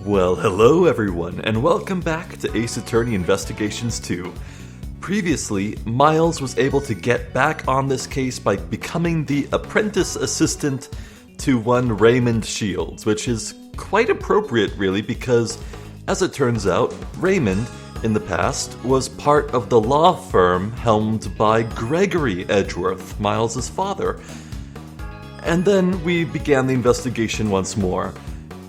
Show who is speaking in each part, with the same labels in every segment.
Speaker 1: Well, hello everyone, and welcome back to Ace Attorney Investigations 2. Previously, Miles was able to get back on this case by becoming the apprentice assistant to one Raymond Shields, which is quite appropriate really because, as it turns out, Raymond, in the past, was part of the law firm helmed by Gregory Edgeworth, Miles' father. And then we began the investigation once more.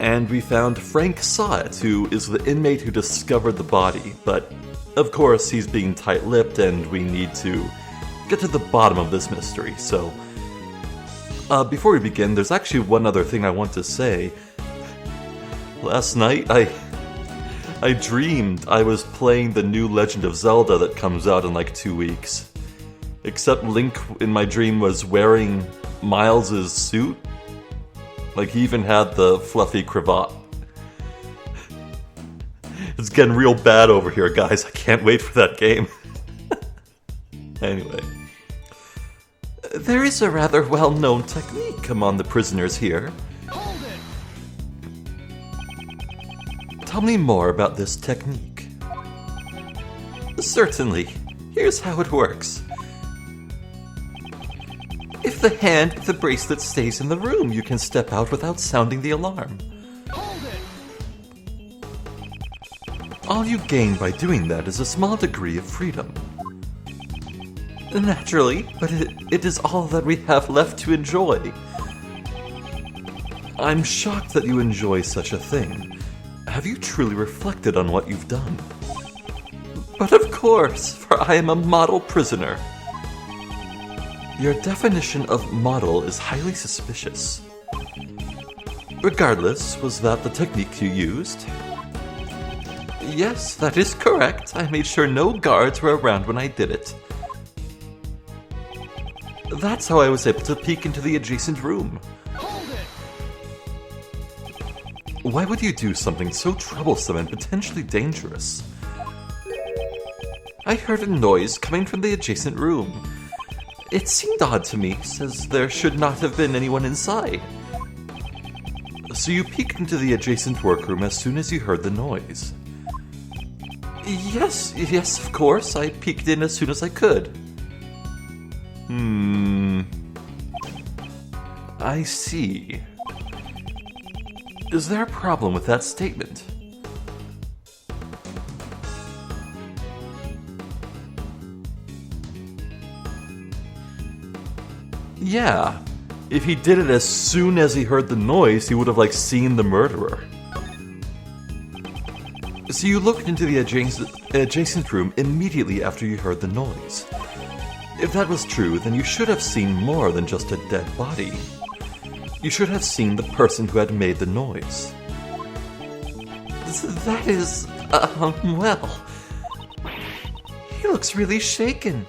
Speaker 1: And we found Frank Sott, who is the inmate who discovered the body, but of course he's being tight-lipped and we need to get to the bottom of this mystery, so before we begin, there's actually one other thing I want to say. Last night, I dreamed I was playing the new Legend of Zelda that comes out in like 2 weeks. Except Link in my dream was wearing Miles' suit. Like, he even had the fluffy cravat. It's getting real bad over here, guys. I can't wait for that game. Anyway. There is a rather well-known technique among the prisoners here.
Speaker 2: Hold it!
Speaker 1: Tell me more about this technique. Certainly. Here's how it works. If the hand with the bracelet stays in the room, you can step out without sounding the alarm.
Speaker 2: Hold it!
Speaker 1: All you gain by doing that is a small degree of freedom. Naturally, but it is all that we have left to enjoy. I'm shocked that you enjoy such a thing. Have you truly reflected on what you've done? But of course, for I am a model prisoner. Your definition of model is highly suspicious. Regardless, was that the technique you used? Yes, that is correct. I made sure no guards were around when I did it. That's how I was able to peek into the adjacent room.
Speaker 2: Hold it!
Speaker 1: Why would you do something so troublesome and potentially dangerous? I heard a noise coming from the adjacent room. It seemed odd to me, as there should not have been anyone inside. So you peeked into the adjacent workroom as soon as you heard the noise? Yes, of course. I peeked in as soon as I could. I see. Is there a problem with that statement? Yeah, if he did it as soon as he heard the noise, he would have, seen the murderer. So you looked into the adjacent room immediately after you heard the noise. If that was true, then you should have seen more than just a dead body. You should have seen the person who had made the noise. That is, well... He looks really shaken.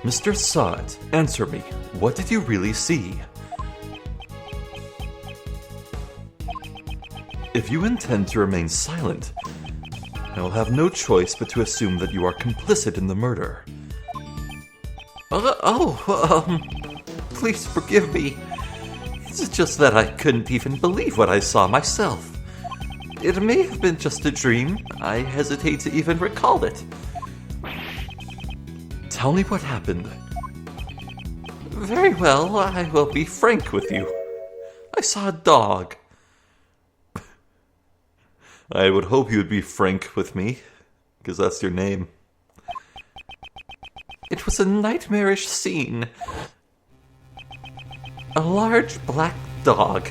Speaker 1: Mr. Sott, answer me. What did you really see? If you intend to remain silent, I will have no choice but to assume that you are complicit in the murder. Please forgive me. It's just that I couldn't even believe what I saw myself. It may have been just a dream. I hesitate to even recall it. Tell me what happened. Very well, I will be frank with you. I saw a dog. I would hope you would be frank with me, because that's your name. It was a nightmarish scene. A large black dog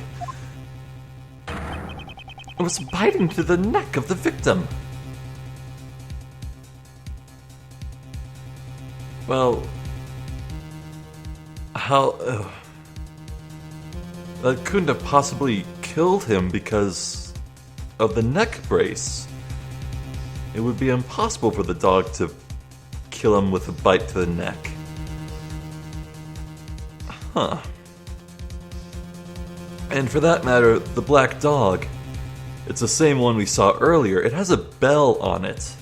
Speaker 1: was biting to the neck of the victim. Well, how... that couldn't have possibly killed him because of the neck brace. It would be impossible for the dog to kill him with a bite to the neck. Huh. And for that matter, the black dog, it's the same one we saw earlier. It has a bell on it.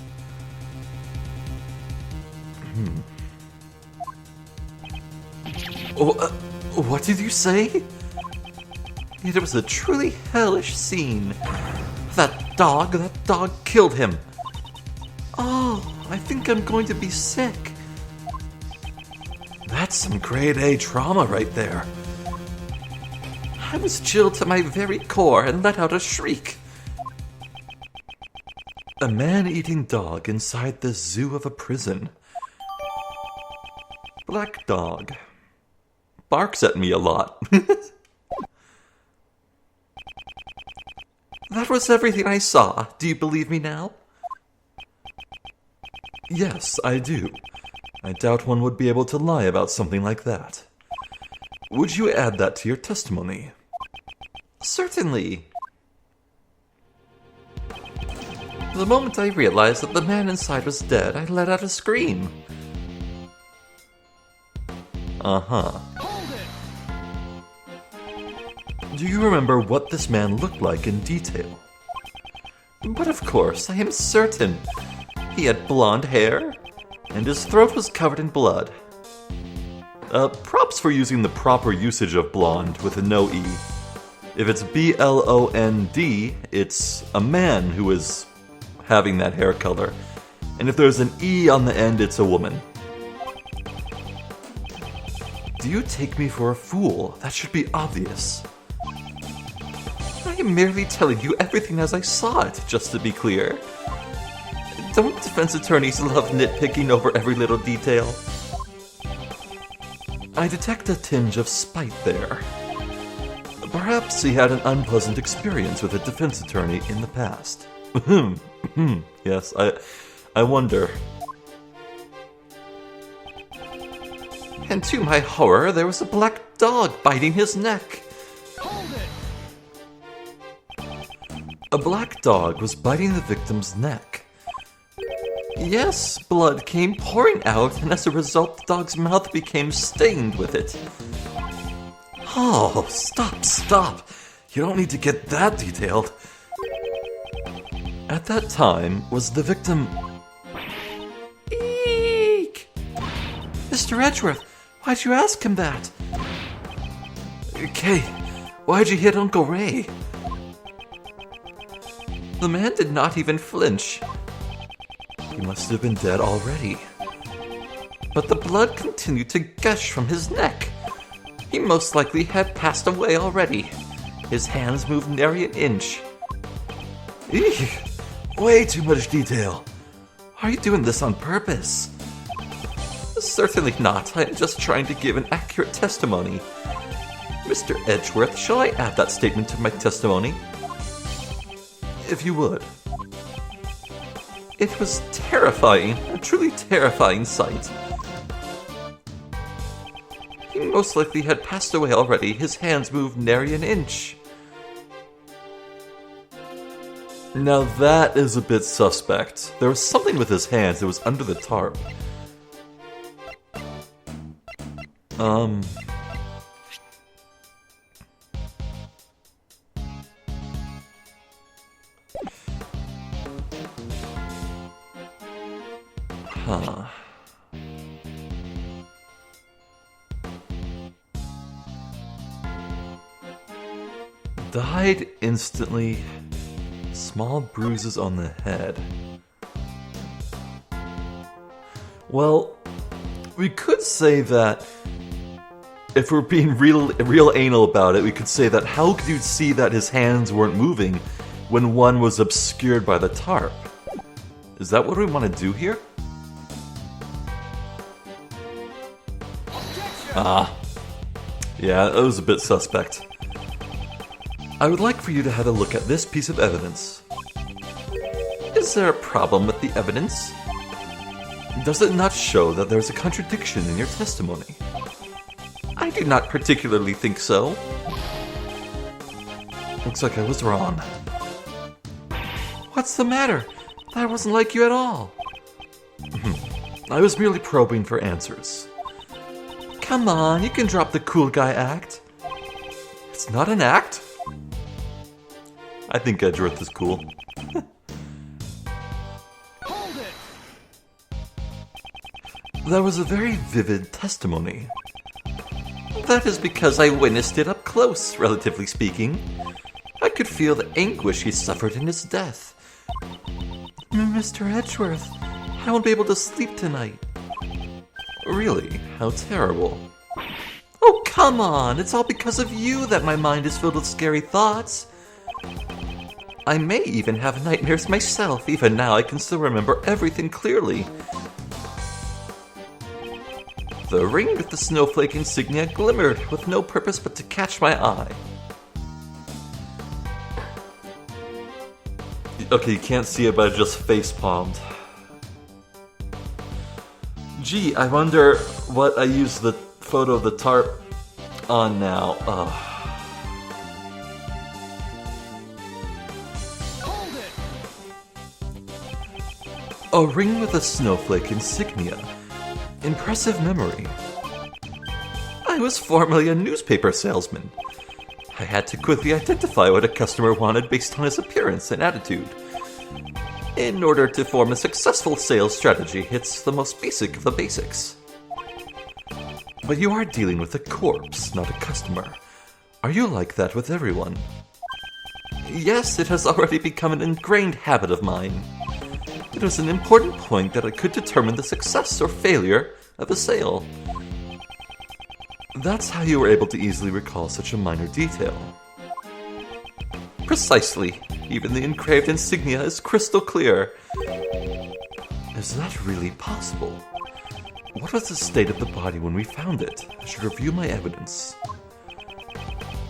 Speaker 1: What did you say? It was a truly hellish scene. that dog. That dog killed him. Oh, I think I'm going to be sick. That's some grade A trauma right there. I was chilled to my very core and let out a shriek. A man-eating dog inside the zoo of a prison. Black dog. Barks at me a lot. That was everything I saw. Do you believe me now? Yes, I do. I doubt one would be able to lie about something like that. Would you add that to your testimony? Certainly. The moment I realized that the man inside was dead, I let out a scream. Uh-huh.
Speaker 2: Hold it!
Speaker 1: Do you remember what this man looked like in detail? But of course, I am certain. He had blonde hair, and his throat was covered in blood. Props for using the proper usage of blonde with a no E. If it's B-L-O-N-D, it's a man who is having that hair color. And if there's an E on the end, it's a woman. Do you take me for a fool? That should be obvious. I am merely telling you everything as I saw it, just to be clear. Don't defense attorneys love nitpicking over every little detail? I detect a tinge of spite there. Perhaps he had an unpleasant experience with a defense attorney in the past. Yes, I wonder. And to my horror, there was a black dog biting his neck.
Speaker 2: Hold it!
Speaker 1: A black dog was biting the victim's neck. Yes, blood came pouring out, and as a result, the dog's mouth became stained with it. Oh, stop. You don't need to get that detailed. At that time, was the victim... Eek! Mr. Edgeworth, why'd you ask him that? Kay, why'd you hit Uncle Ray? The man did not even flinch. He must have been dead already. But the blood continued to gush from his neck. He most likely had passed away already. His hands moved nary an inch. Eek! Way too much detail. Are you doing this on purpose? Certainly not. I am just trying to give an accurate testimony. Mr. Edgeworth, shall I add that statement to my testimony? If you would. It was terrifying, a truly terrifying sight. He most likely had passed away already. His hands moved nary an inch. Now that is a bit suspect. There was something with his hands that was under the tarp. Huh. Died instantly. Small bruises on the head. Well, we could say that if we're being real anal about it, we could say that how could you see that his hands weren't moving when one was obscured by the tarp? Is that what we want to do here? Yeah, that was a bit suspect. I would like for you to have a look at this piece of evidence. Is there a problem with the evidence? Does it not show that there's a contradiction in your testimony? I do not particularly think so. Looks like I was wrong. What's the matter? That wasn't like you at all. I was merely probing for answers. Come on, you can drop the cool guy act. It's not an act. I think Edgeworth is cool.
Speaker 2: Hold it!
Speaker 1: That was a very vivid testimony. That is because I witnessed it up close, relatively speaking. I could feel the anguish he suffered in his death. Mr. Edgeworth, I won't be able to sleep tonight. Really? How terrible. Oh, come on! It's all because of you that my mind is filled with scary thoughts. I may even have nightmares myself. Even now, I can still remember everything clearly. The ring with the snowflake insignia glimmered with no purpose but to catch my eye. Okay, you can't see it, but I just face-palmed. Gee, I wonder what I used the photo of the tarp on now.
Speaker 2: Hold it.
Speaker 1: A ring with a snowflake insignia. Impressive memory. I was formerly a newspaper salesman. I had to quickly identify what a customer wanted based on his appearance and attitude. In order to form a successful sales strategy, it's the most basic of the basics. But you are dealing with a corpse, not a customer. Are you like that with everyone? Yes, it has already become an ingrained habit of mine. It was an important point that I could determine the success or failure of a sale. That's how you were able to easily recall such a minor detail. Precisely. Even the engraved insignia is crystal clear. Is that really possible? What was the state of the body when we found it? I should review my evidence.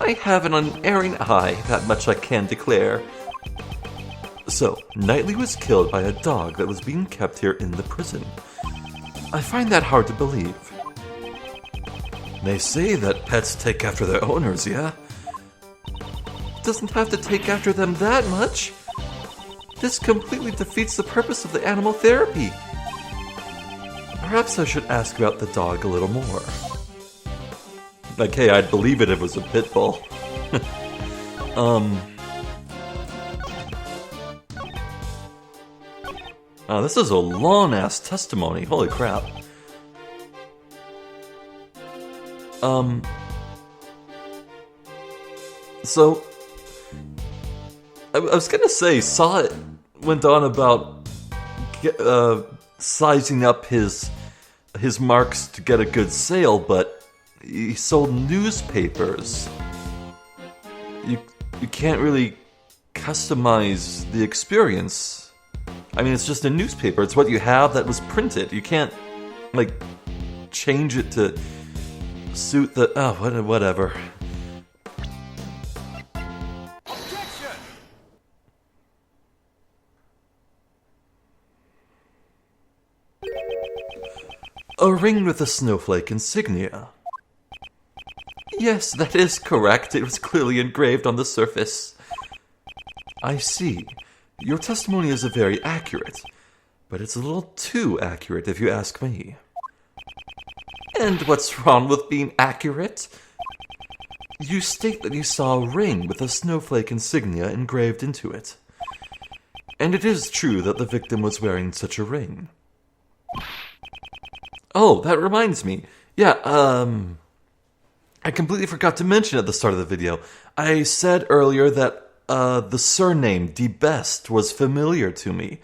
Speaker 1: I have an unerring eye, that much I can declare. So, Knightley was killed by a dog that was being kept here in the prison. I find that hard to believe. They say that pets take after their owners, yeah? Doesn't have to take after them that much. This completely defeats the purpose of the animal therapy. Perhaps I should ask about the dog a little more. Okay, I'd believe it if it was a pit bull. Oh, this is a long-ass testimony. Holy crap. So, I was gonna say, Saw went on about sizing up his marks to get a good sale, but he sold newspapers. You can't really customize the experience. I mean, it's just a newspaper. It's what you have that was printed. You can't, like, change it to suit the... Oh, whatever.
Speaker 2: Objection!
Speaker 1: A ring with a snowflake insignia. Yes, that is correct. It was clearly engraved on the surface. I see. Your testimony is very accurate, but it's a little too accurate if you ask me. And what's wrong with being accurate? You state that you saw a ring with a snowflake insignia engraved into it. And it is true that the victim was wearing such a ring. Oh, that reminds me. Yeah, I completely forgot to mention at the start of the video. I said earlier that the surname DeBest was familiar to me.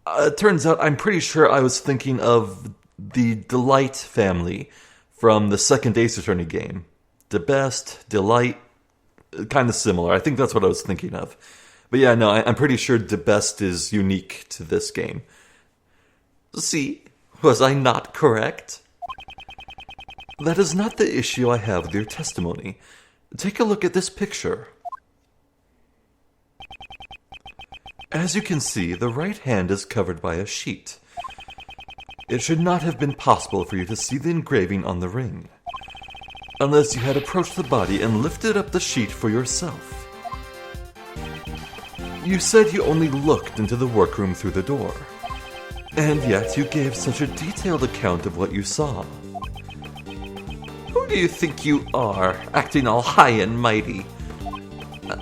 Speaker 1: It turns out I'm pretty sure I was thinking of the Delight family from the second Ace Attorney game. DeBest, Delight, kind of similar. I think that's what I was thinking of. But yeah, no, I'm pretty sure DeBest is unique to this game. See, was I not correct? That is not the issue I have with your testimony. Take a look at this picture. As you can see, the right hand is covered by a sheet. It should not have been possible for you to see the engraving on the ring, unless you had approached the body and lifted up the sheet for yourself. You said you only looked into the workroom through the door, and yet you gave such a detailed account of what you saw. Who do you think you are, acting all high and mighty?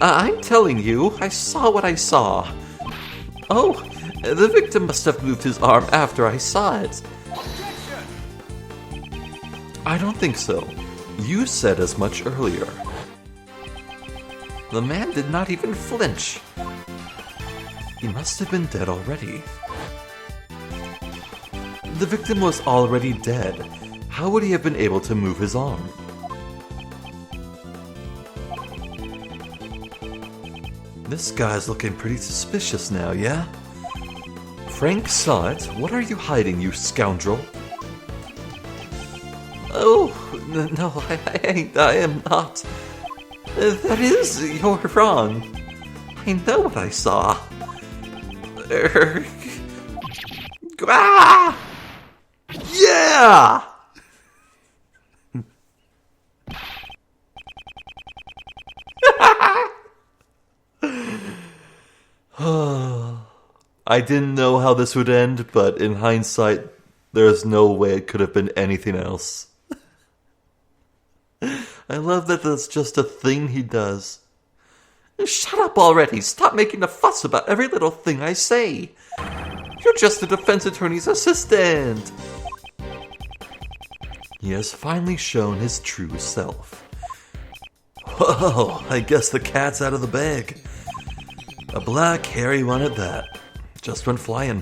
Speaker 1: I'm telling you, I saw what I saw. Oh, the victim must have moved his arm after I saw it.
Speaker 2: Objection!
Speaker 1: I don't think so. You said as much earlier. The man did not even flinch. He must have been dead already. The victim was already dead. How would he have been able to move his arm? This guy's looking pretty suspicious now, yeah? Frank saw it. What are you hiding, you scoundrel? Oh, no, I am not. That is, you're wrong. I know what I saw. Ah! Yeah! I didn't know how this would end, but in hindsight, there's no way it could have been anything else. I love that that's just a thing he does. Shut up already! Stop making a fuss about every little thing I say! You're just the defense attorney's assistant! He has finally shown his true self. Whoa, I guess the cat's out of the bag. A black, hairy one at that. Just went flying.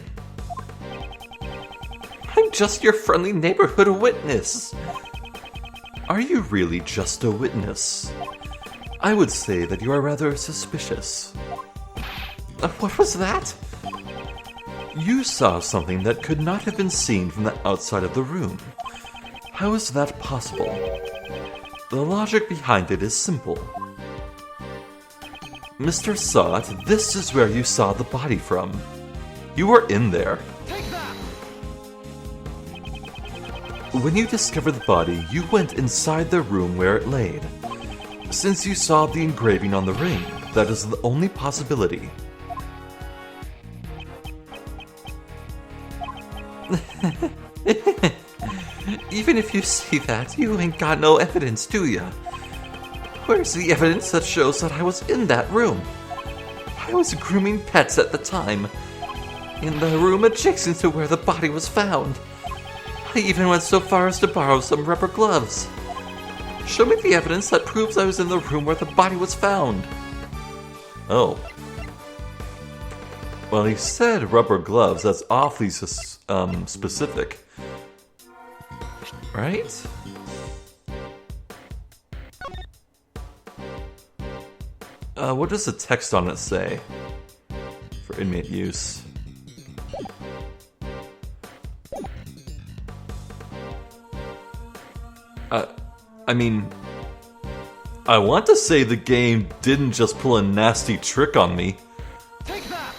Speaker 1: I'm just your friendly neighborhood witness. Are you really just a witness? I would say that you are rather suspicious. What was that? You saw something that could not have been seen from the outside of the room. How is that possible? The logic behind it is simple. Mr. Sot, this is where you saw the body from. You were in there.
Speaker 2: Take that!
Speaker 1: When you discovered the body, you went inside the room where it laid. Since you saw the engraving on the ring, that is the only possibility. Even if you see that, you ain't got no evidence, do ya? Where's the evidence that shows that I was in that room? I was grooming pets at the time. In the room adjacent to where the body was found. I even went so far as to borrow some rubber gloves. Show me the evidence that proves I was in the room where the body was found. Oh. Well, he said rubber gloves. That's awfully specific. Right? What does the text on it say? For inmate use. I mean, I want to say the game didn't just pull a nasty trick on me.
Speaker 2: Take that!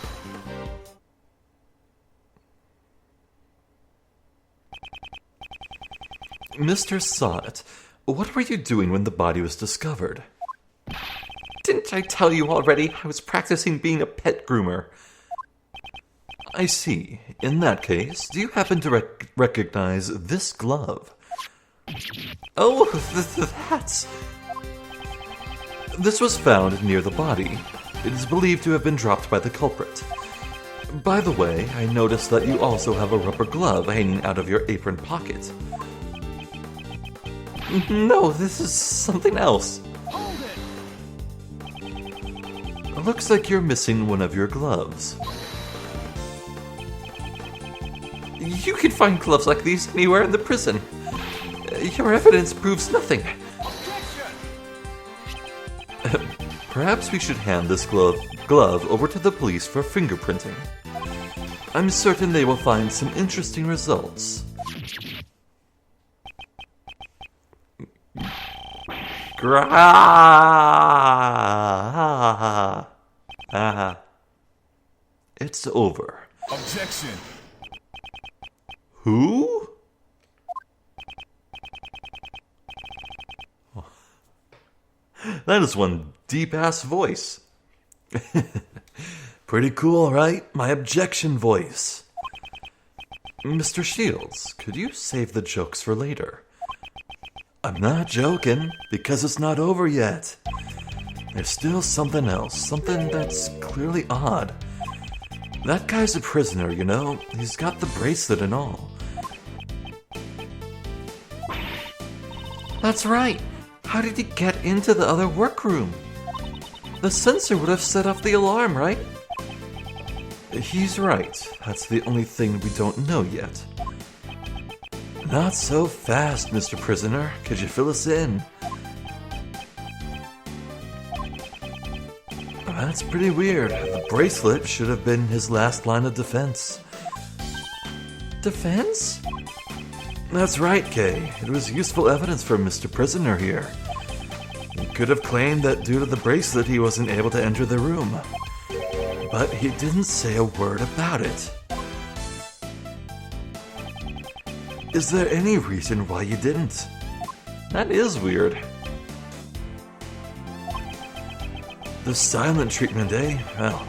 Speaker 1: Mr. Sot, what were you doing when the body was discovered? Didn't I tell you already I was practicing being a pet groomer? I see. In that case, do you happen to recognize this glove? Oh, that's... This was found near the body. It is believed to have been dropped by the culprit. By the way, I noticed that you also have a rubber glove hanging out of your apron pocket. No, this is something else.
Speaker 2: Hold it!
Speaker 1: It looks like you're missing one of your gloves. You can find gloves like these anywhere in the prison. Your evidence proves nothing.
Speaker 2: Objection!
Speaker 1: Perhaps we should hand this glove over to the police for fingerprinting. I'm certain they will find some interesting results. It's over.
Speaker 2: Objection!
Speaker 1: Who? That is one deep-ass voice. Pretty cool, right? My objection voice. Mr. Shields, could you save the jokes for later? I'm not joking, because it's not over yet. There's still something else, something that's clearly odd. That guy's a prisoner, you know? He's got the bracelet and all. That's right. How did he get into the other workroom? The sensor would have set off the alarm, right? He's right. That's the only thing we don't know yet. Not so fast, Mr. Prisoner. Could you fill us in? That's pretty weird. The bracelet should have been his last line of defense. Defense? That's right, Kay. It was useful evidence for Mr. Prisoner here. He could have claimed that due to the bracelet he wasn't able to enter the room. But he didn't say a word about it. Is there any reason why you didn't? That is weird. The silent treatment, eh? Well,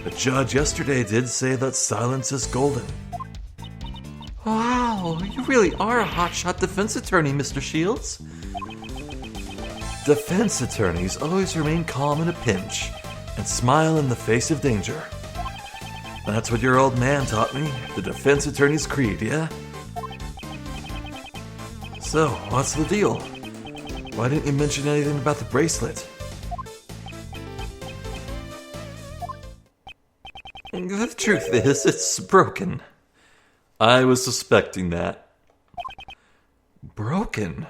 Speaker 1: the judge yesterday did say that silence is golden. Wow, you really are a hotshot defense attorney, Mr. Shields. Defense attorneys always remain calm in a pinch and smile in the face of danger. That's what your old man taught me, the defense attorney's creed, yeah? So, what's the deal? Why didn't you mention anything about the bracelet? The truth is, it's broken. I was suspecting that. Broken?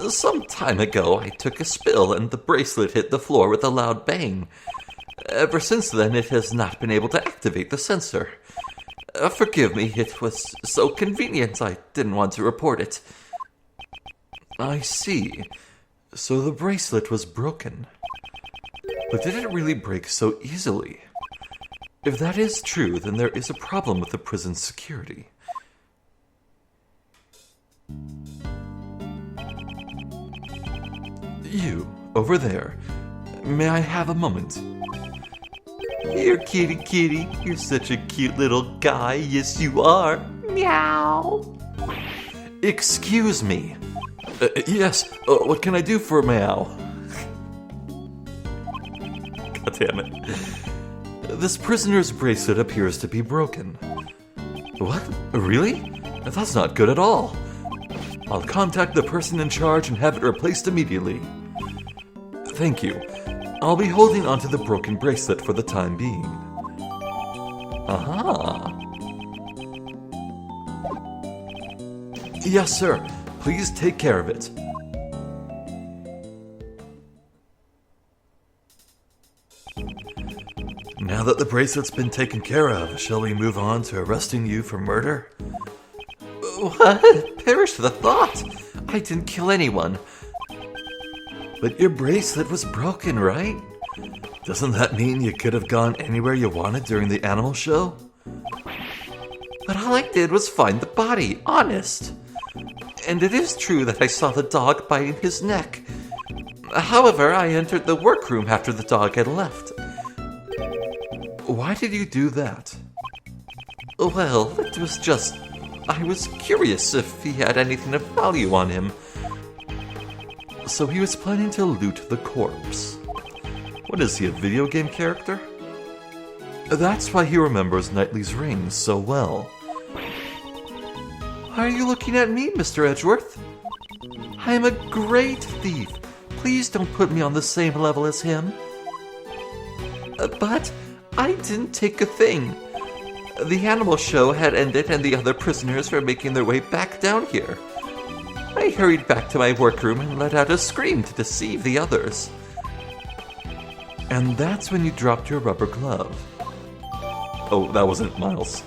Speaker 1: Some time ago, I took a spill and the bracelet hit the floor with a loud bang. Ever since then, it has not been able to activate the sensor. Forgive me, it was so convenient I didn't want to report it. I see. So the bracelet was broken. But did it really break so easily? If that is true, then there is a problem with the prison's security. You, over there, may I have a moment? Here, kitty kitty, you're such a cute little guy, yes you are. Meow. Excuse me. Yes, what can I do for a meow? God damn it. This prisoner's bracelet appears to be broken. What? Really? That's not good at all. I'll contact the person in charge and have it replaced immediately. Thank you. I'll be holding onto the broken bracelet for the time being. Aha! Yes, sir. Please take care of it. Now that the bracelet's been taken care of, shall we move on to arresting you for murder? What? Perish the thought! I didn't kill anyone. But your bracelet was broken, right? Doesn't that mean you could have gone anywhere you wanted during the animal show? But all I did was find the body, honest. And it is true that I saw the dog biting his neck. However, I entered the workroom after the dog had left. Why did you do that? Well, it was just... I was curious if he had anything of value on him. So he was planning to loot the corpse. What is he, a video game character? That's why he remembers Knightley's ring so well. Why are you looking at me, Mr. Edgeworth? I am a great thief. Please don't put me on the same level as him. But I didn't take a thing. The animal show had ended and the other prisoners were making their way back down here. I hurried back to my workroom and let out a scream to deceive the others. And that's when you dropped your rubber glove. Oh, that wasn't Miles.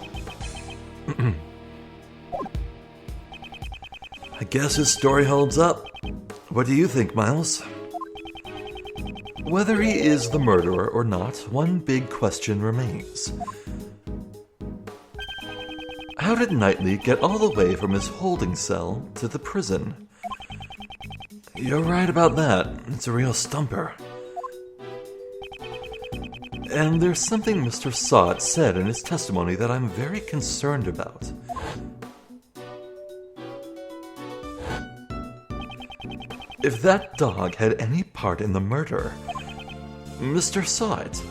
Speaker 1: I guess his story holds up. What do you think, Miles? Whether he is the murderer or not, one big question remains. How did Knightley get all the way from his holding cell to the prison? You're right about that. It's a real stumper. And there's something Mr. Sott said in his testimony that I'm very concerned about. If that dog had any part in the murder, Mr. Sott...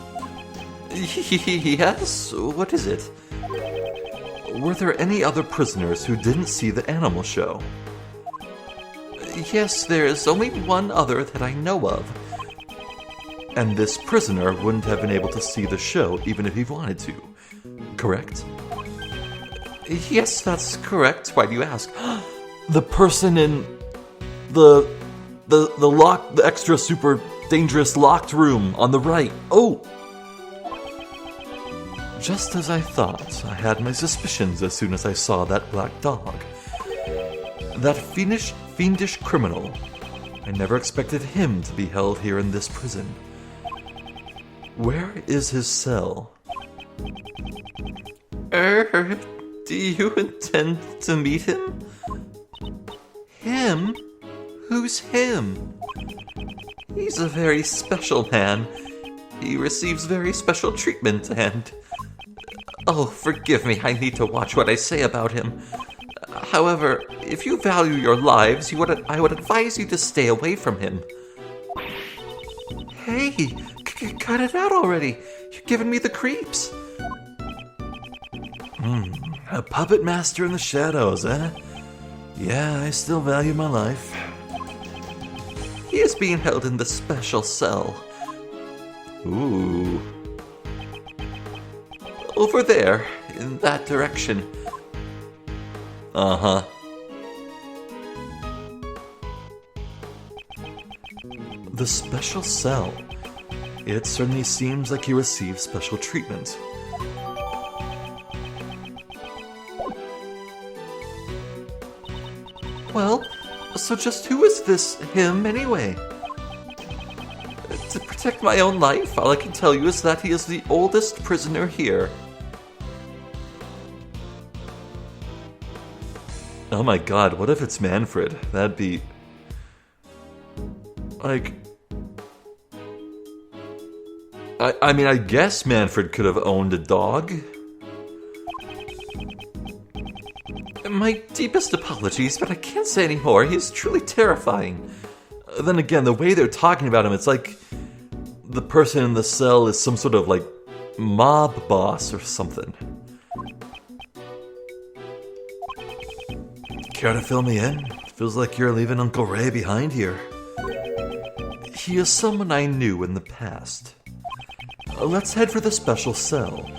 Speaker 1: Yes? What is it? Were there any other prisoners who didn't see the animal show? Yes, there is only one other that I know of. And this prisoner wouldn't have been able to see the show even if he wanted to. Correct?
Speaker 3: Yes, that's correct. Why do you ask?
Speaker 1: The person in the extra super dangerous locked room on the right. Oh! Just as I thought, I had my suspicions as soon as I saw that black dog. That fiendish criminal. I never expected him to be held here in this prison. Where is his cell?
Speaker 3: Do you intend to meet him?
Speaker 1: Him? Who's him?
Speaker 3: He's a very special man. He receives very special treatment and... Oh, forgive me, I need to watch what I say about him. However, if you value your lives, I would advise you to stay away from him.
Speaker 1: Hey, cut it out already. You're giving me the creeps. A puppet master in the shadows, eh? Yeah, I still value my life.
Speaker 3: He is being held in the special cell.
Speaker 1: Ooh.
Speaker 3: Over there, in that direction.
Speaker 1: Uh-huh. The special cell. It certainly seems like he receives special treatment.
Speaker 3: Well, so just who is this him anyway? To protect my own life, all I can tell you is that he is the oldest prisoner here.
Speaker 1: Oh my god, what if it's Manfred? That'd be... like... I mean, I guess Manfred could have owned a dog.
Speaker 3: My deepest apologies, but I can't say any more. He is truly terrifying.
Speaker 1: Then again, the way they're talking about him, it's like the person in the cell is some sort of, like, mob boss or something. Care to fill me in? Feels like you're leaving Uncle Ray behind here. He is someone I knew in the past. Let's head for the special cell.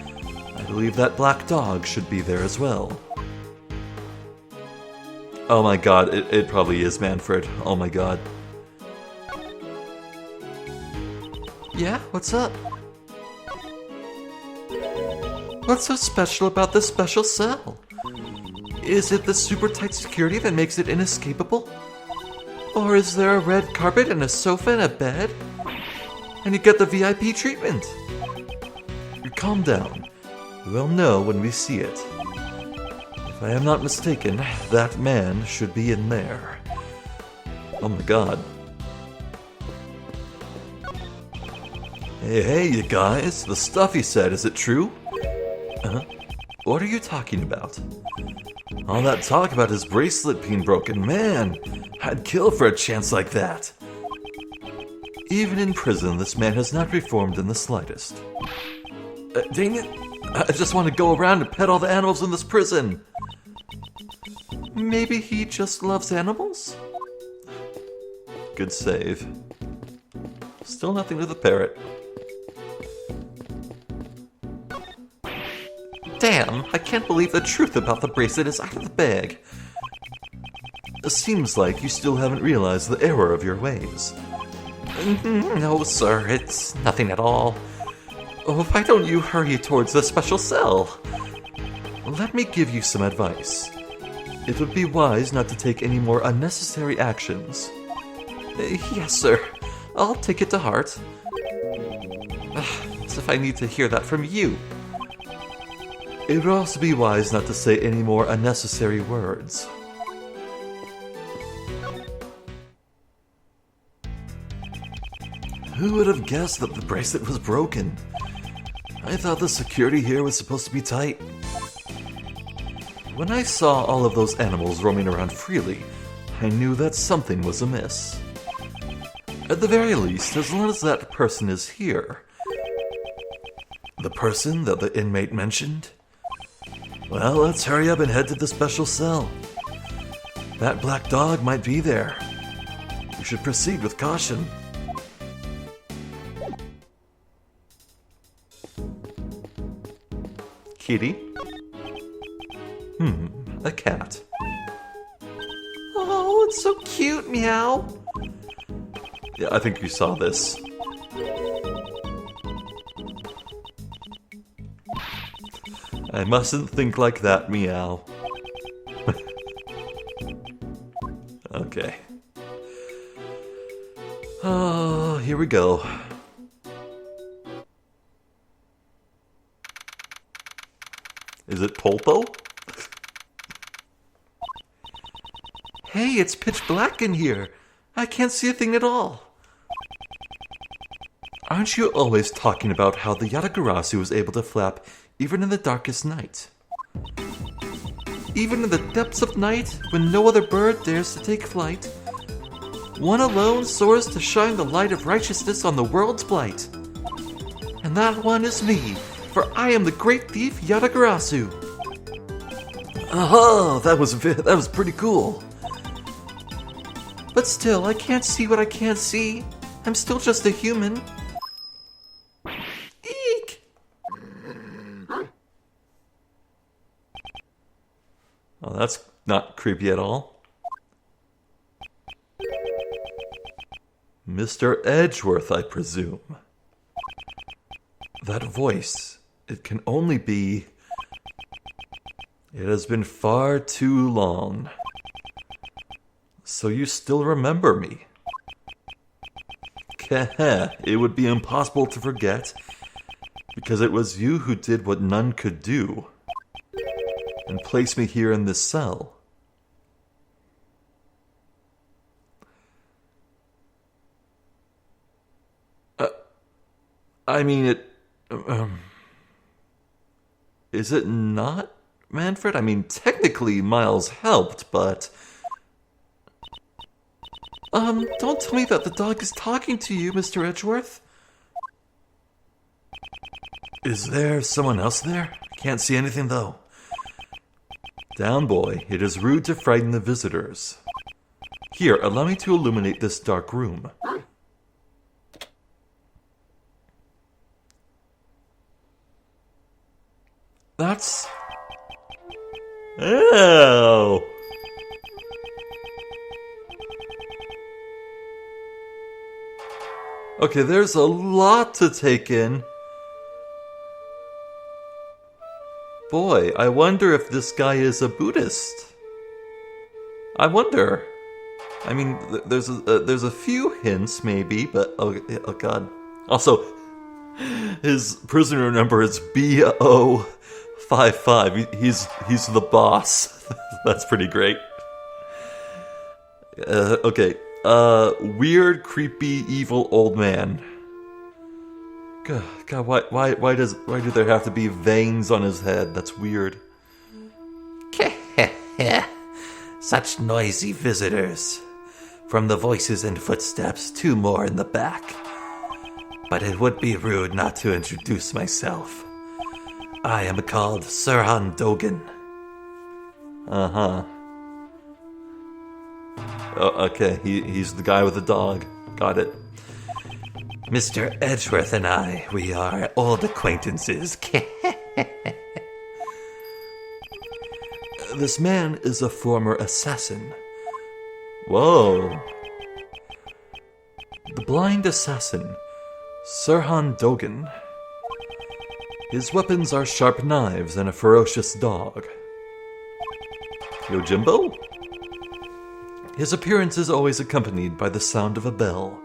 Speaker 1: I believe that black dog should be there as well. Oh my god, it probably is Manfred. Oh my god.
Speaker 3: Yeah, what's up? What's so special about this special cell? Is it the super tight security that makes it inescapable? Or is there a red carpet and a sofa and a bed? And you get the VIP treatment?
Speaker 1: Calm down. We'll know when we see it. If I am not mistaken, that man should be in there. Oh my god. Hey, you guys. The stuff he said, is it true? What are you talking about? All that talk about his bracelet being broken, man. I'd kill for a chance like that. Even in prison, this man has not reformed in the slightest. Dang it. I just want to go around and pet all the animals in this prison.
Speaker 3: Maybe he just loves animals?
Speaker 1: Good save. Still nothing to the parrot.
Speaker 3: Damn, I can't believe the truth about the bracelet is out of the bag.
Speaker 1: It seems like you still haven't realized the error of your ways.
Speaker 3: No, sir, it's nothing at all. Oh, why don't you hurry towards the special cell?
Speaker 1: Let me give you some advice. It would be wise not to take any more unnecessary actions.
Speaker 3: Yes, sir. I'll take it to heart. As if I need to hear that from you.
Speaker 1: It would also be wise not to say any more unnecessary words. Who would have guessed that the bracelet was broken? I thought the security here was supposed to be tight. When I saw all of those animals roaming around freely, I knew that something was amiss. At the very least, as long as that person is here. The person that the inmate mentioned? Well, let's hurry up and head to the special cell. That black dog might be there. We should proceed with caution. kitty. A cat.
Speaker 3: Oh, it's so cute, meow.
Speaker 1: Yeah, I think you saw this. I mustn't think like that, meow. Okay. Oh, here we go. Is it Polpo?
Speaker 3: Hey, it's pitch black in here. I can't see a thing at all.
Speaker 1: Aren't you always talking about how the Yatagarasu is able to flap even in the darkest night?
Speaker 3: Even in the depths of night, when no other bird dares to take flight, one alone soars to shine the light of righteousness on the world's plight. And that one is me, for I am the great thief Yatagarasu.
Speaker 1: Oh, that was pretty cool.
Speaker 3: But still, I can't see what I can't see. I'm still just a human. Eek!
Speaker 1: Oh, that's not creepy at all. Mr. Edgeworth, I presume. That voice, it can only be... It has been far too long. So you still remember me? Keh, it would be impossible to forget, because it was you who did what none could do, and placed me here in this cell. I mean, is it not, Manfred? I mean, technically Miles helped, but...
Speaker 3: Don't tell me that the dog is talking to you, Mr. Edgeworth.
Speaker 1: Is there someone else there? Can't see anything, though. Down, boy. It is rude to frighten the visitors. Here, allow me to illuminate this dark room. That's... Oh! Okay, there's a lot to take in. Boy, I wonder if this guy is a Buddhist. I wonder. I mean, there's a few hints, maybe, but oh god. Also, his prisoner number is BO55. He's the boss. That's pretty great. Okay. Weird, creepy, evil old man. God, why do there have to be veins on his head? That's weird.
Speaker 3: Such noisy visitors. From the voices and footsteps, 2 more in the back. But it would be rude not to introduce myself. I am called Sirhan Dogan.
Speaker 1: Uh-huh. Oh, okay, he's the guy with the dog. Got it.
Speaker 3: Mr. Edgeworth and I, we are old acquaintances.
Speaker 1: This man is a former assassin. Whoa. The blind assassin, Sirhan Dogan. His weapons are sharp knives and a ferocious dog. Yojimbo? His appearance is always accompanied by the sound of a bell.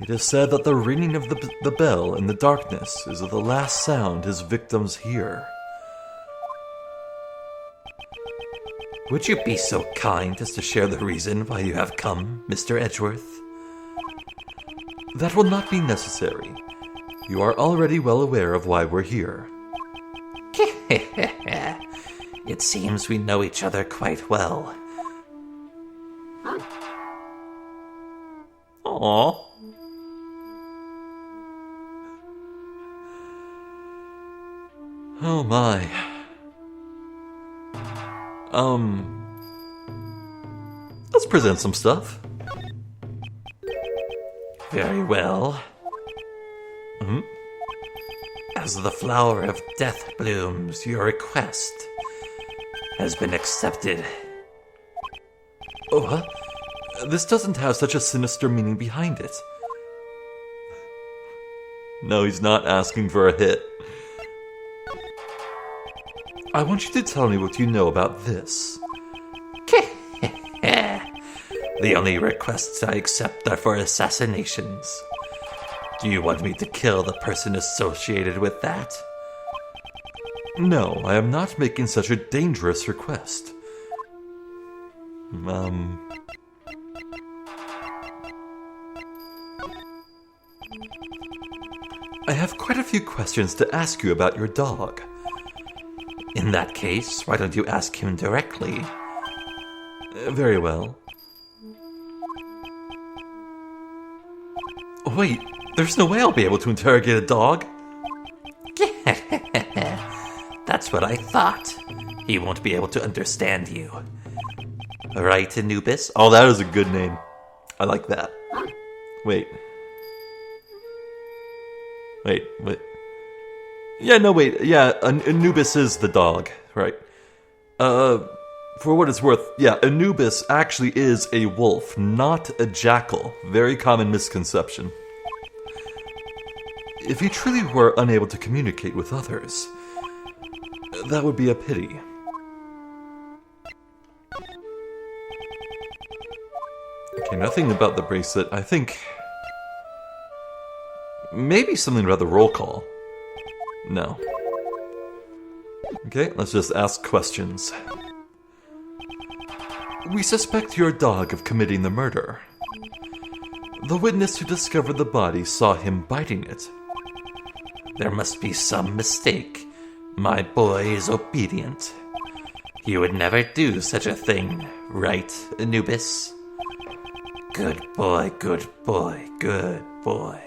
Speaker 1: It is said that the ringing of the bell in the darkness is the last sound his victims hear.
Speaker 3: Would you be so kind as to share the reason why you have come, Mr. Edgeworth?
Speaker 1: That will not be necessary. You are already well aware of why we're here.
Speaker 3: It seems we know each other quite well.
Speaker 1: Aww. Oh my. Let's present some stuff.
Speaker 3: Very well. As the flower of death blooms, your request has been accepted.
Speaker 1: Oh, huh? This doesn't have such a sinister meaning behind it. No, he's not asking for a hit. I want you to tell me what you know about this.
Speaker 3: The only requests I accept are for assassinations. Do you want me to kill the person associated with that?
Speaker 1: No, I am not making such a dangerous request. I have quite a few questions to ask you about your dog.
Speaker 3: In that case, why don't you ask him directly?
Speaker 1: Very well. Wait, there's no way I'll be able to interrogate a dog.
Speaker 3: That's what I thought. He won't be able to understand you. Right, Anubis?
Speaker 1: Oh, that is a good name. I like that. Wait. Yeah, no, wait. Yeah, Anubis is the dog. Right. For what it's worth, yeah, Anubis actually is a wolf, not a jackal. Very common misconception. If he truly were unable to communicate with others, that would be a pity. Okay, nothing about the bracelet. I think maybe something about the roll call. No. Okay, let's just ask questions. We suspect your dog of committing the murder. The witness who discovered the body saw him biting it.
Speaker 3: There must be some mistake. My boy is obedient. He would never do such a thing, right, Anubis? Good boy, good boy, good boy.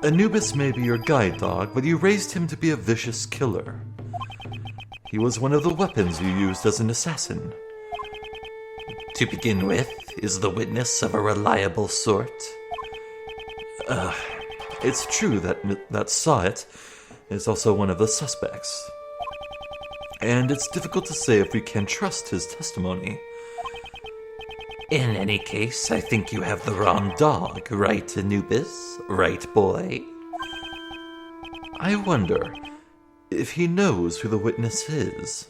Speaker 1: Anubis may be your guide dog, but you raised him to be a vicious killer. He was one of the weapons you used as an assassin.
Speaker 3: To begin with, is the witness of a reliable sort?
Speaker 1: It's true that saw it is also one of the suspects. And it's difficult to say if we can trust his testimony.
Speaker 3: In any case, I think you have the wrong dog, right, Anubis? Right, boy?
Speaker 1: I wonder if he knows who the witness is.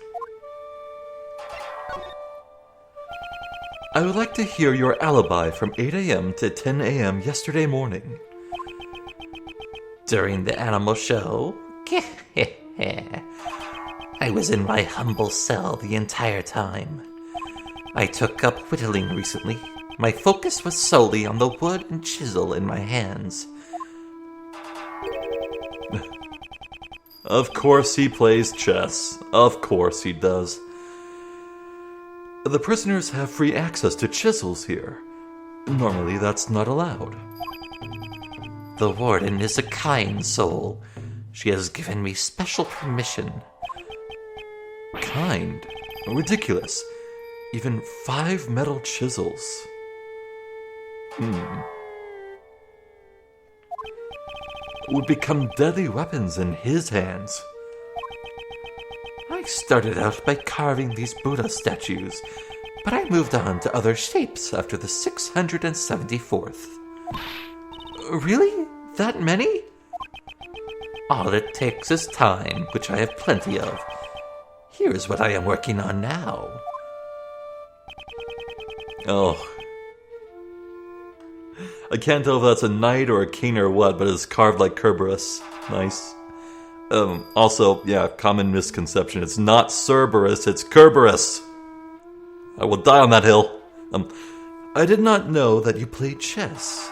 Speaker 1: I would like to hear your alibi from 8 a.m. to 10 a.m. yesterday morning.
Speaker 3: During the animal show? I was in my humble cell the entire time. I took up whittling recently. My focus was solely on the wood and chisel in my hands.
Speaker 1: Of course he plays chess. Of course he does. The prisoners have free access to chisels here. Normally that's not allowed.
Speaker 3: The warden is a kind soul. She has given me special permission.
Speaker 1: Kind? Ridiculous. Even 5 metal chisels. Would become deadly weapons in his hands.
Speaker 3: I started out by carving these Buddha statues, but I moved on to other shapes after the 674th.
Speaker 1: Really? That many?
Speaker 3: All it takes is time, which I have plenty of. Here's what I am working on now.
Speaker 1: Oh. I can't tell if that's a knight or a king or what, but it's carved like Kerberos. Nice. Also, yeah, common misconception. It's not Cerberus, it's Kerberos. I will die on that hill. I did not know that you played chess.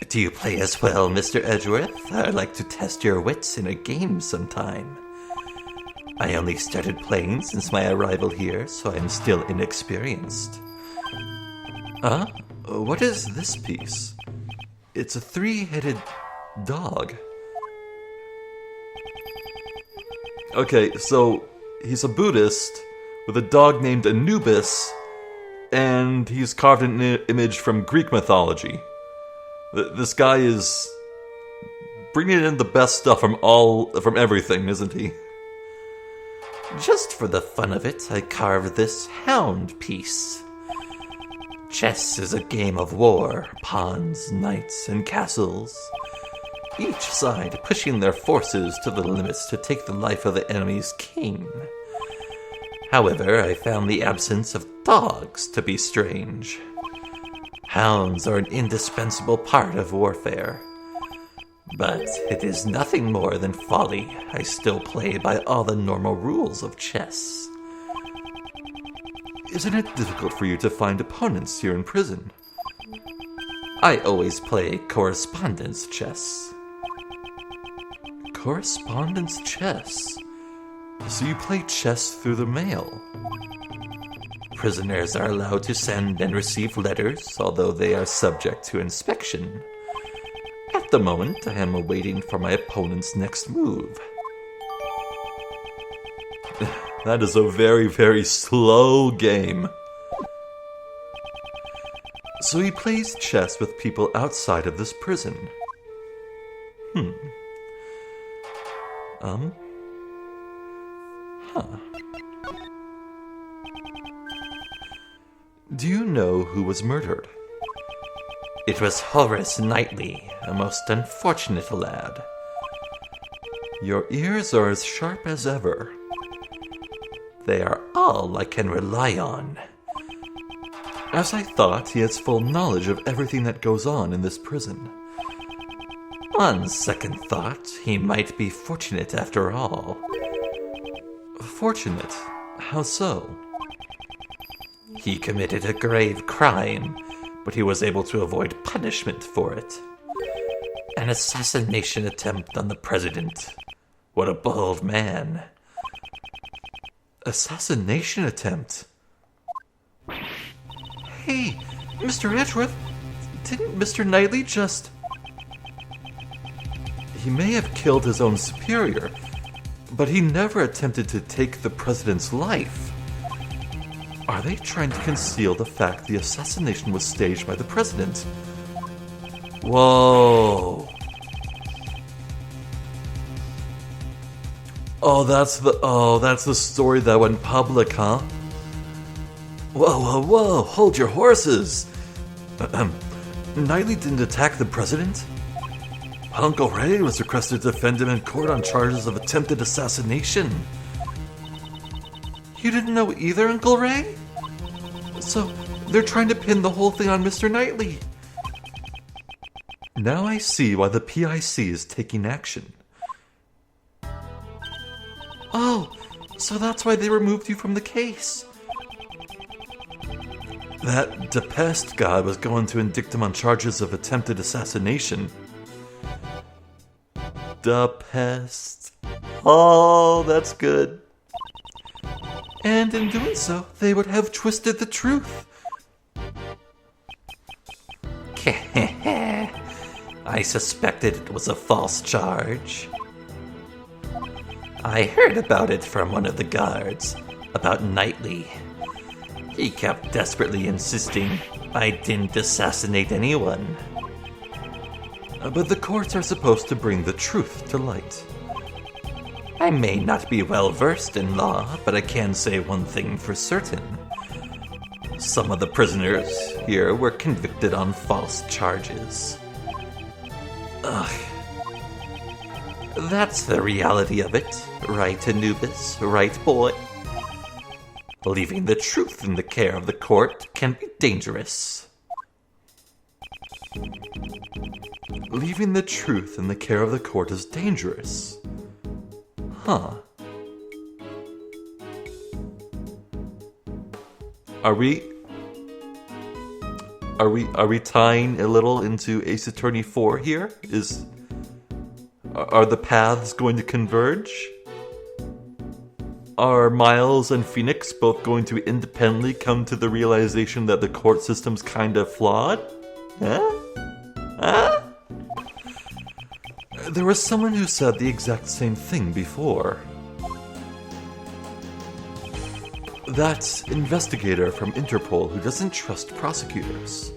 Speaker 3: Do you play as well, Mr. Edgeworth? I'd like to test your wits in a game sometime. I only started playing since my arrival here, so I'm still inexperienced.
Speaker 1: Huh? What is this piece? It's a 3-headed dog. Okay, so he's a Buddhist with a dog named Anubis, and he's carved an image from Greek mythology. This guy is bringing in the best stuff from everything, isn't he?
Speaker 3: Just for the fun of it, I carved this hound piece. Chess is a game of war, pawns, knights, and castles. Each side pushing their forces to the limits to take the life of the enemy's king. However, I found the absence of dogs to be strange. Hounds are an indispensable part of warfare. But it is nothing more than folly. I still play by all the normal rules of chess.
Speaker 1: Isn't it difficult for you to find opponents here in prison?
Speaker 3: I always play correspondence chess.
Speaker 1: Correspondence chess? So you play chess through the mail?
Speaker 3: Prisoners are allowed to send and receive letters, although they are subject to inspection. At the moment, I am awaiting for my opponent's next move.
Speaker 1: That is a very, very slow game. So he plays chess with people outside of this prison. Do you know who was murdered?
Speaker 3: It was Horace Knightley, a most unfortunate lad.
Speaker 1: Your ears are as sharp as ever.
Speaker 3: They are all I can rely on.
Speaker 1: As I thought, he has full knowledge of everything that goes on in this prison.
Speaker 3: On second thought, he might be fortunate after all.
Speaker 1: Fortunate? How so?
Speaker 3: He committed a grave crime, but he was able to avoid punishment for it. An assassination attempt on the president. What a bold man.
Speaker 1: Assassination attempt?
Speaker 3: Hey, Mr. Edgeworth, didn't Mr. Knightley just...
Speaker 1: He may have killed his own superior, but he never attempted to take the president's life. Are they trying to conceal the fact the assassination was staged by the president? Whoa. Oh, that's the story that went public, huh? Whoa, hold your horses. Knightley didn't attack the president? Uncle Ray was requested to defend him in court on charges of attempted assassination.
Speaker 3: You didn't know either, Uncle Ray? So, they're trying to pin the whole thing on Mr. Knightley.
Speaker 1: Now I see why the PIC is taking action.
Speaker 3: Oh, so that's why they removed you from the case.
Speaker 1: That depressed guy was going to indict him on charges of attempted assassination. Depressed. Oh, that's good.
Speaker 3: And in doing so, they would have twisted the truth. I suspected it was a false charge. I heard about it from one of the guards, about Knightley. He kept desperately insisting I didn't assassinate anyone.
Speaker 1: But the courts are supposed to bring the truth to light.
Speaker 3: I may not be well versed in law, but I can say one thing for certain. Some of the prisoners here were convicted on false charges. Ugh. That's the reality of it, right, Anubis? Right, boy? Leaving the truth in the care of the court can be dangerous.
Speaker 1: Leaving the truth in the care of the court is dangerous. Huh. Are we tying a little into Ace Attorney 4 here? Are the paths going to converge? Are Miles and Phoenix both going to independently come to the realization that the court system's kind of flawed? Huh? There was someone who said the exact same thing before. That investigator from Interpol who doesn't trust prosecutors.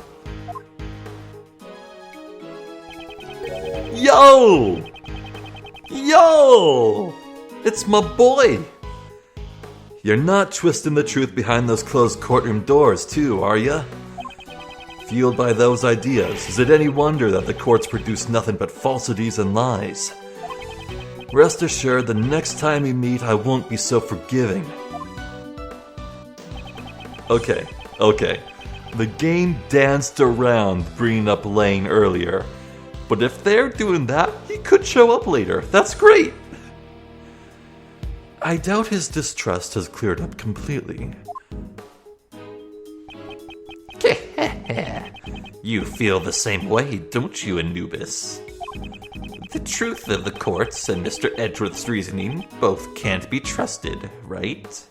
Speaker 1: Yo! Yo! It's my boy! You're not twisting the truth behind those closed courtroom doors, too, are ya? Fueled by those ideas, is it any wonder that the courts produce nothing but falsities and lies? Rest assured, the next time we meet, I won't be so forgiving. Okay. The game danced around bringing up Lane earlier. But if they're doing that, he could show up later. That's great! I doubt his distrust has cleared up completely.
Speaker 3: You feel the same way, don't you, Anubis? The truth of the courts and Mr. Edgeworth's reasoning both can't be trusted, right?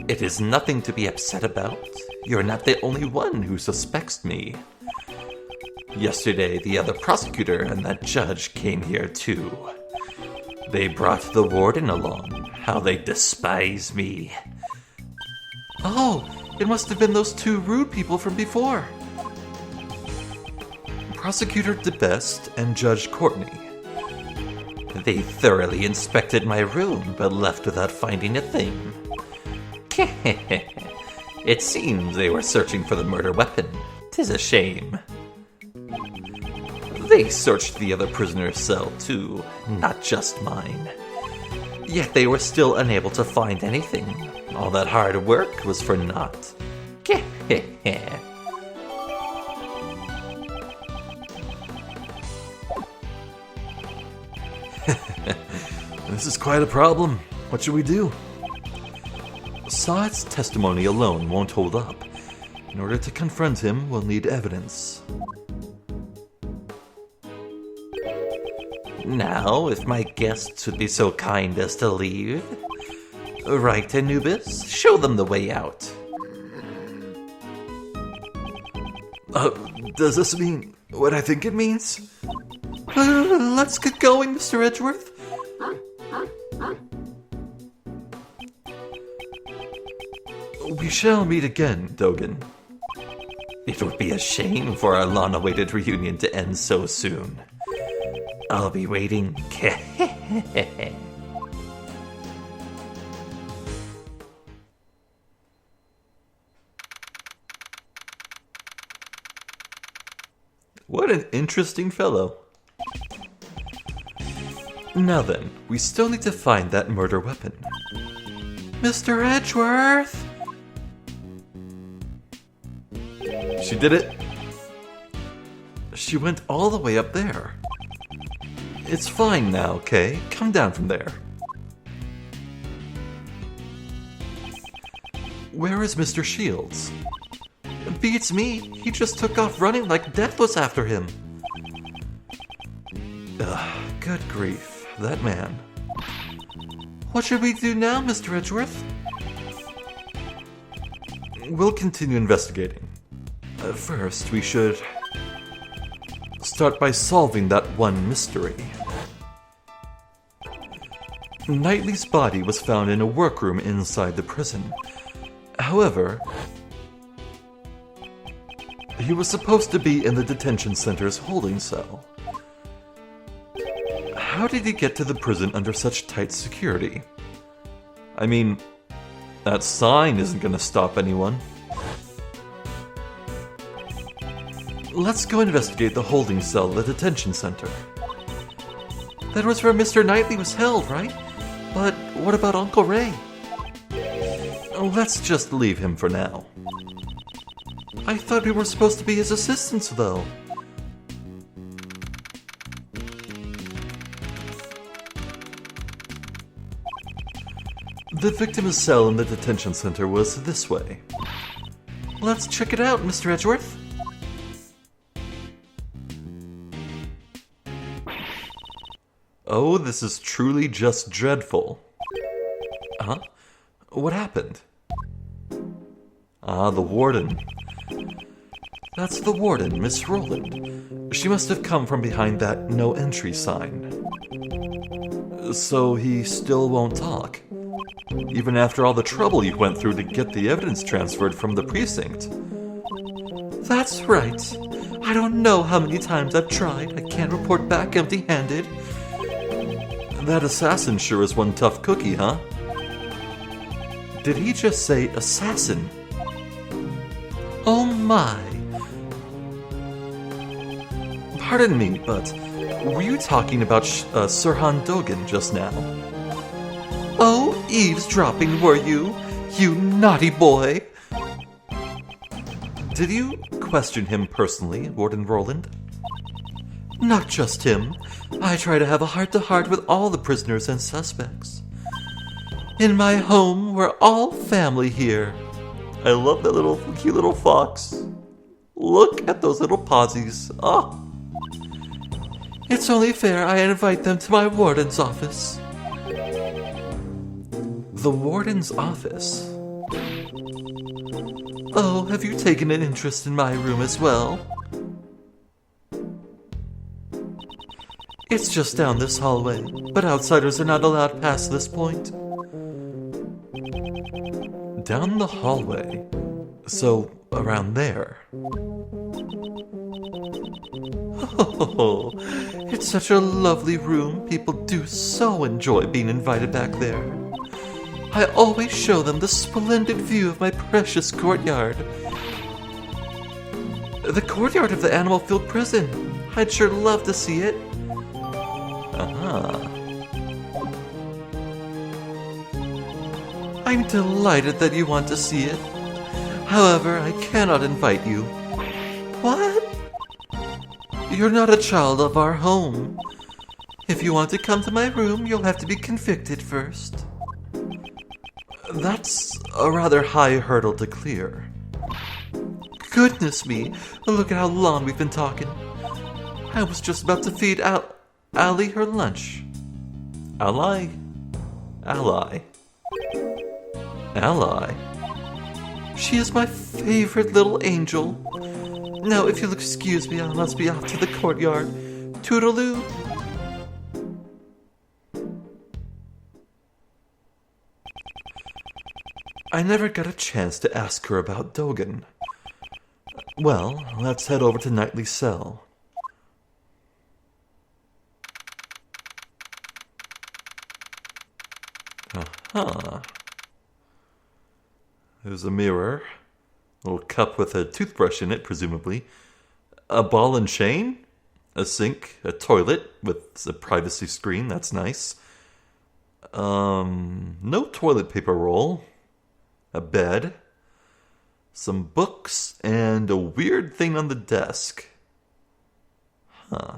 Speaker 3: It is nothing to be upset about. You're not the only one who suspects me. Yesterday, the other prosecutor and that judge came here too. They brought the warden along. How they despise me.
Speaker 1: Oh, it must have been those two rude people from before. Prosecutor DeBest and Judge Courtney.
Speaker 3: They thoroughly inspected my room, but left without finding a thing. It seems they were searching for the murder weapon. 'Tis a shame. They searched the other prisoner's cell too, not just mine. Yet they were still unable to find anything. All that hard work was for naught.
Speaker 1: This is quite a problem. What should we do? Saad's testimony alone won't hold up. In order to confront him, we'll need evidence.
Speaker 3: Now, if my guests would be so kind as to leave. Right, Anubis? Show them the way out.
Speaker 1: Does this mean what I think it means? Let's get going, Mr. Edgeworth. We shall meet again, Dogan.
Speaker 3: It would be a shame for our long-awaited reunion to end so soon. I'll be waiting.
Speaker 1: What an interesting fellow. Now then, we still need to find that murder weapon. Mr. Edgeworth! She did it. She went all the way up there. It's fine now, Kay. Come down from there. Where is Mr. Shields? Beats me. He just took off running like death was after him. Good grief. That man. What should we do now, Mr. Edgeworth? We'll continue investigating. First, we should start by solving that one mystery. Knightley's body was found in a workroom inside the prison. However, he was supposed to be in the detention center's holding cell. How did he get to the prison under such tight security? I mean, that sign isn't going to stop anyone. Let's go investigate the holding cell at the detention center. That was where Mr. Knightley was held, right? But what about Uncle Ray? Let's just leave him for now. I thought we were supposed to be his assistants, though. The victim's cell in the detention center was this way. Let's check it out, Mr. Edgeworth. Oh, this is truly just dreadful. Huh? What happened? Ah, the warden. That's the warden, Miss Rowland. She must have come from behind that no entry sign. So he still won't talk? Even after all the trouble you went through to get the evidence transferred from the precinct? That's right.
Speaker 3: I don't know how many times I've tried. I can't report back empty-handed.
Speaker 1: That assassin sure is one tough cookie, huh? Did he just say assassin?
Speaker 3: Oh my.
Speaker 1: Pardon me, but were you talking about Sirhan Dogan just now?
Speaker 3: Oh, eavesdropping, were you? You naughty boy.
Speaker 1: Did you question him personally, Warden Roland?
Speaker 3: Not just him. I try to have a heart-to-heart with all the prisoners and suspects. In my home, we're all family here.
Speaker 1: I love that little cute little fox. Look at those little posies. Oh.
Speaker 3: It's only fair I invite them to my warden's office.
Speaker 1: The warden's office?
Speaker 3: Oh, have you taken an interest in my room as well? It's just down this hallway, but outsiders are not allowed past this point.
Speaker 1: Down the hallway? So, around there?
Speaker 3: Oh, it's such a lovely room. People do so enjoy being invited back there. I always show them the splendid view of my precious courtyard. The courtyard of the animal-filled prison. I'd sure love to see it.
Speaker 1: Uh-huh.
Speaker 3: I'm delighted that you want to see it. However, I cannot invite you. What? You're not a child of our home. If you want to come to my room, you'll have to be convicted first.
Speaker 1: That's a rather high hurdle to clear.
Speaker 3: Goodness me, look at how long we've been talking. I was just about to feed Allie her lunch.
Speaker 1: Ally? Ally? Ally?
Speaker 3: She is my favorite little angel. Now, if you'll excuse me, I must be off to the courtyard. Toodaloo.
Speaker 1: I never got a chance to ask her about Dogan. Well, let's head over to Nightly's cell. Aha. There's a mirror. A little cup with a toothbrush in it, presumably. A ball and chain. A sink. A toilet with a privacy screen. That's nice. No toilet paper roll. A bed. Some books. And a weird thing on the desk. Huh.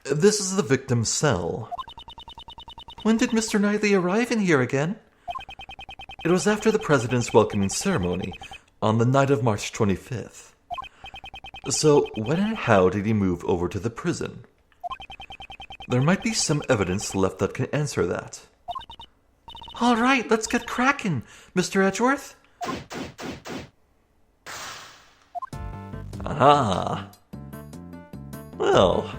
Speaker 1: This is the victim's cell.
Speaker 3: When did Mr. Knightley arrive in here again?
Speaker 1: It was after the president's welcoming ceremony, on the night of March 25th. So, when and how did he move over to the prison? There might be some evidence left that can answer that.
Speaker 3: All right, let's get cracking, Mr. Edgeworth.
Speaker 1: Aha! Well,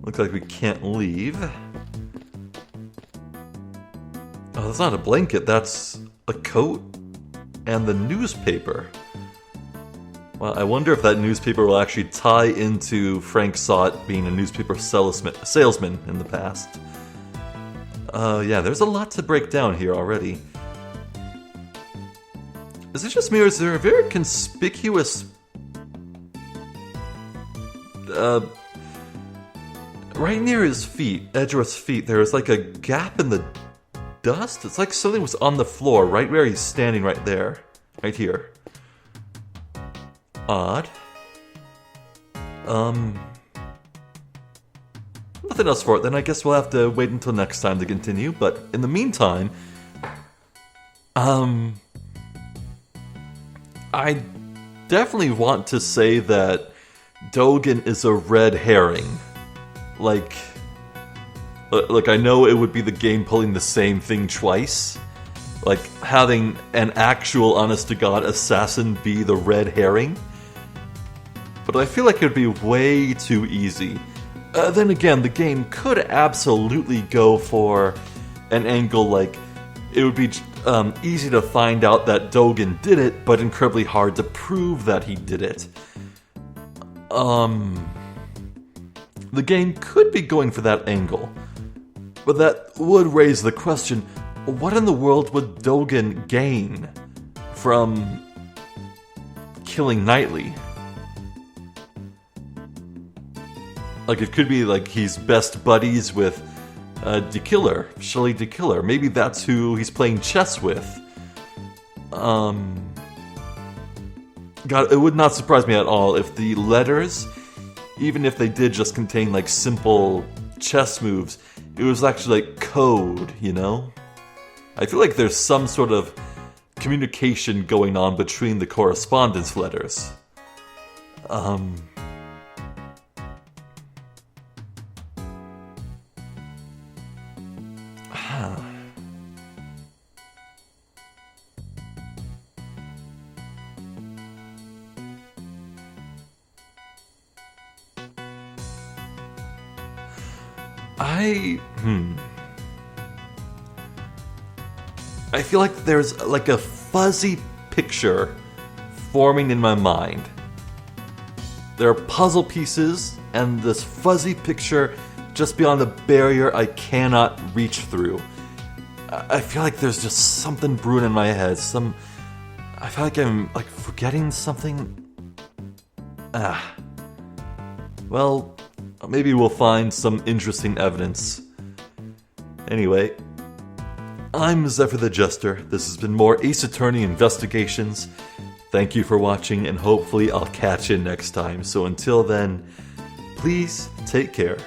Speaker 1: looks like we can't leave. Oh, that's not a blanket, that's a coat and the newspaper. Well, I wonder if that newspaper will actually tie into Frank Sott being a newspaper salesman in the past. Yeah, there's a lot to break down here already. Is it just me, or is there a very conspicuous... right near his feet, Edgeworth's feet, there is like a gap in the dust? It's like something was on the floor right where he's standing right there. Right here. Odd. Nothing else for it, then I guess we'll have to wait until next time to continue, but in the meantime, I definitely want to say that Dogan is a red herring. Like, I know it would be the game pulling the same thing twice. Like, having an actual honest-to-God assassin be the red herring. But I feel like it would be way too easy. Then again, the game could absolutely go for an angle like it would be easy to find out that Dogen did it, but incredibly hard to prove that he did it. The game could be going for that angle, but that would raise the question, what in the world would Dogen gain from killing Knightley? Like, it could be like he's best buddies with Shelley DeKiller. Maybe that's who he's playing chess with. God, it would not surprise me at all if the letters, even if they did just contain like simple chess moves, it was actually like code, you know? I feel like there's some sort of communication going on between the correspondence letters. I feel like there's like a fuzzy picture forming in my mind. There are puzzle pieces and this fuzzy picture just beyond a barrier I cannot reach through. I feel like there's just something brewing in my head. I feel like I'm like forgetting something. Well, maybe we'll find some interesting evidence. Anyway, I'm Zephyr the Jester. This has been more Ace Attorney Investigations. Thank you for watching, and hopefully I'll catch you next time. So until then, please take care.